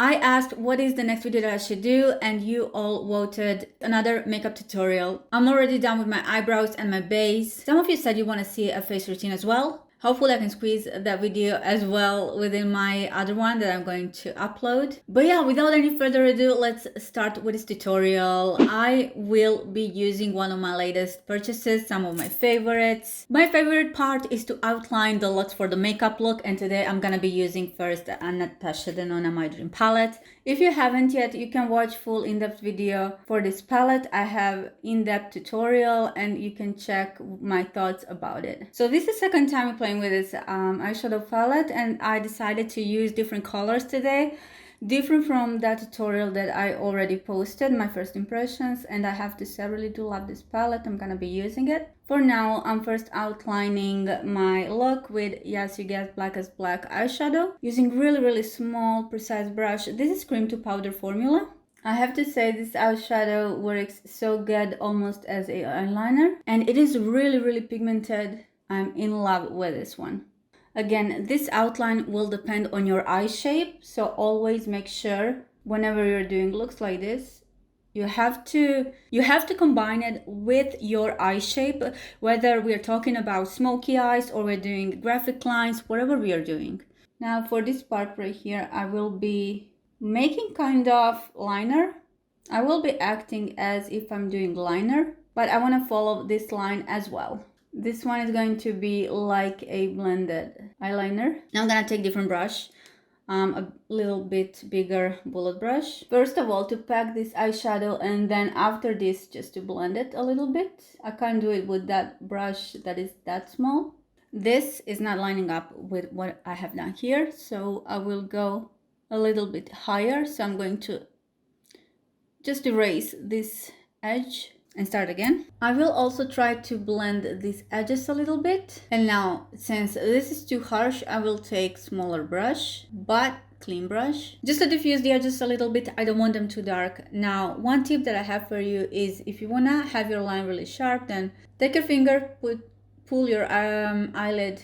I asked what is the next video that I should do, and you all voted another makeup tutorial. I'm already done with my eyebrows and my base. Some of you said you want to see a face routine as well. Hopefully I can squeeze that video as well within my other one that I'm going to upload. But yeah, without any further ado, let's start with this tutorial. I will be using one of my latest purchases, some of my favorites. My favorite part is to outline the looks for the makeup look, and today I'm gonna be using first a Natasha Denona My Dream palette. If you haven't yet, you can watch full in-depth video for this palette. I have in-depth tutorial and you can check my thoughts about it. So this is the second time I'm playing with this eyeshadow palette, and I decided to use different colors today. Different from that tutorial that I already posted, my first impressions, and I have to say I really do love this palette. I'm gonna be using it. For now, I'm first outlining my look with Yes You Guessed Black as Black eyeshadow using really small precise brush. This is cream to powder formula. I have to say this eyeshadow works so good almost as an eyeliner, and it is really pigmented. I'm in love with this one. Again, this outline will depend on your eye shape, so always make sure whenever you're doing looks like this, you have to combine it with your eye shape, whether we're talking about smoky eyes or we're doing graphic lines, whatever we are doing. Now for this part right here, I will be making kind of liner. I will be acting as if I'm doing liner, but I want to follow this line as well. This one is going to be like a blended eyeliner. Now I'm gonna take different brush, a little bit bigger bullet brush. First of all, to pack this eyeshadow, and then after this, just to blend it a little bit. I can't do it with that brush that is that small. This is not lining up with what I have done here, so I will go a little bit higher. So I'm going to just erase this edge and start again. I will also try to blend these edges a little bit. And now, since this is too harsh, I will take smaller brush, but clean brush, just to diffuse the edges a little bit. I don't want them too dark. Now, one tip that I have for you is if you wanna have your line really sharp, then take your finger, pull your eyelid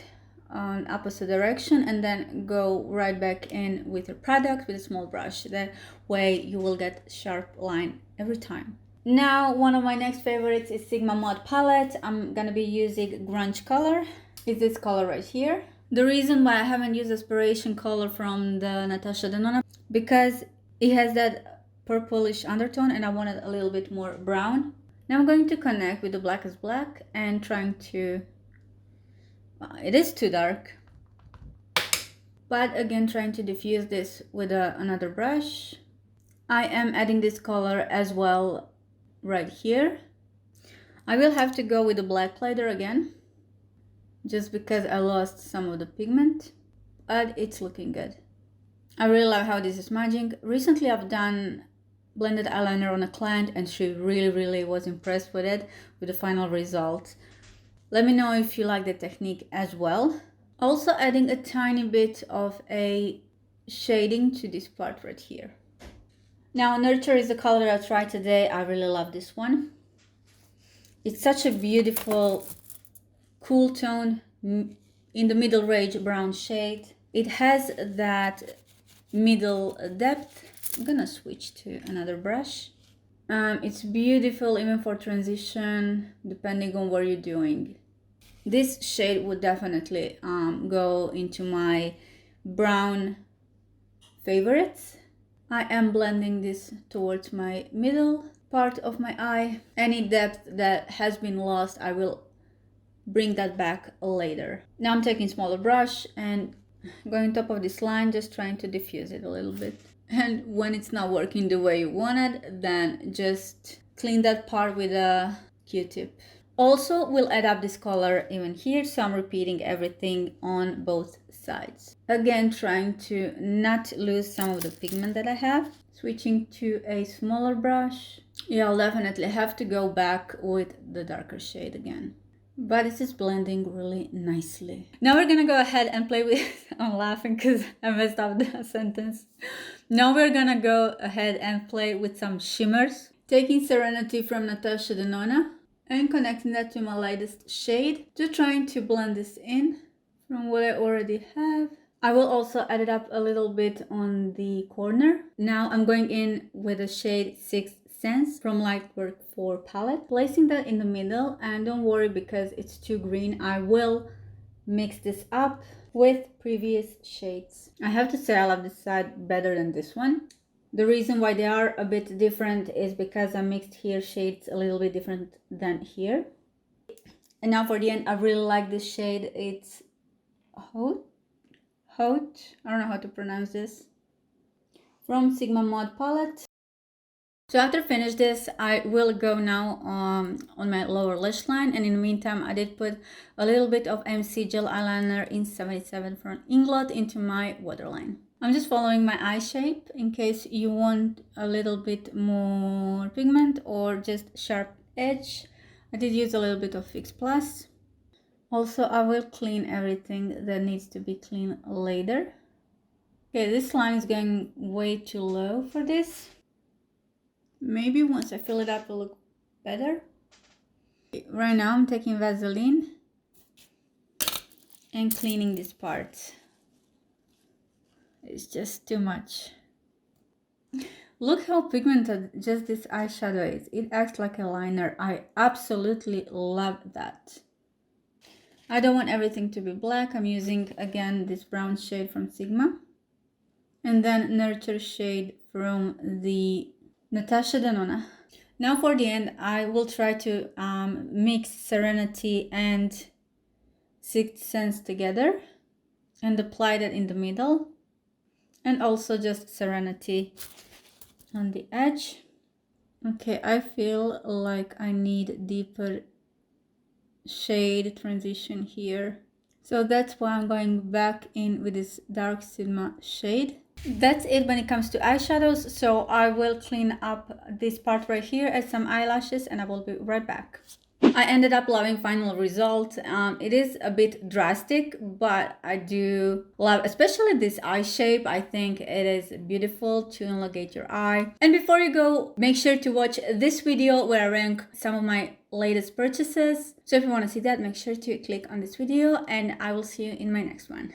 on opposite direction, and then go right back in with your product with a small brush. That way you will get sharp line every time. Now, one of my next favorites is Sigma Mod palette. I'm gonna be using grunge color. It's this color right here. The reason why I haven't used aspiration color from the Natasha Denona, because it has that purplish undertone and I wanted a little bit more brown. Now I'm going to connect with the Black as Black and trying to, it is too dark, but again trying to diffuse this with another brush. I am adding this color as well right here. I will have to go with the black glider again, just because I lost some of the pigment, but it's looking good. I really love how this is smudging. Recently I've done blended eyeliner on a client and she really was impressed with it, with the final result. Let me know if you like the technique as well. Also adding a tiny bit of a shading to this part right here. Now, Nurture is the color I tried today. I really love this one. It's such a beautiful, cool tone in the middle range brown shade. It has that middle depth. I'm gonna switch to another brush. It's beautiful even for transition, depending on what you're doing. This shade would definitely go into my brown favorites. I am blending this towards my middle part of my eye. Any depth that has been lost, I will bring that back later. Now I'm taking smaller brush and going on top of this line, just trying to diffuse it a little bit. And when it's not working the way you wanted, then just clean that part with a Q-tip. Also, we'll add up this color even here, so I'm repeating everything on both sides. Again, trying to not lose some of the pigment that I have. Switching to a smaller brush. Yeah, I'll definitely have to go back with the darker shade again. But this is blending really nicely. Now we're gonna go ahead and play with, I'm laughing because I messed up the sentence. Now we're gonna go ahead and play with some shimmers. Taking Serenity from Natasha Denona and connecting that to my lightest shade. Just trying to blend this in from what I already have. I will also add it up a little bit on the corner. Now I'm going in with the shade 6 Sense from Lightwork 4 palette, placing that in the middle. And don't worry, because it's too green, I will mix this up with previous shades. I have to say I love this side better than this one. The reason why they are a bit different is because I mixed here shades a little bit different than here. And now for the end, I really like this shade. It's Haute. I don't know how to pronounce this. From Sigma Mod palette. So after finish this, I will go now on my lower lash line, and in the meantime I did put a little bit of MC gel eyeliner in 77 from Inglot into my waterline. I'm just following my eye shape in case you want a little bit more pigment or just sharp edge. I did use a little bit of Fix Plus. Also, I will clean everything that needs to be cleaned later. Okay, this line is going way too low for this. Maybe once I fill it up, it'll look better. Right now I'm taking Vaseline and cleaning this part. It's just too much. Look how pigmented just this eyeshadow is. It acts like a liner. I absolutely love that. I don't want everything to be black. I'm using again this brown shade from Sigma. And then Nurture shade from the Natasha Denona. Now for the end, I will try to mix Serenity and Sixth Sense together and apply that in the middle, and also just Serenity on the edge. Okay, I feel like I need deeper shade transition here, so that's why I'm going back in with this dark Sigma shade. That's it when it comes to eyeshadows, so I will clean up this part right here, add some eyelashes, and I will be right back. I ended up loving final result. It is a bit drastic, but I do love especially this eye shape. I think it is beautiful to elongate your eye. And before you go, make sure to watch this video where I rank some of my latest purchases. So if you want to see that, make sure to click on this video, and I will see you in my next one.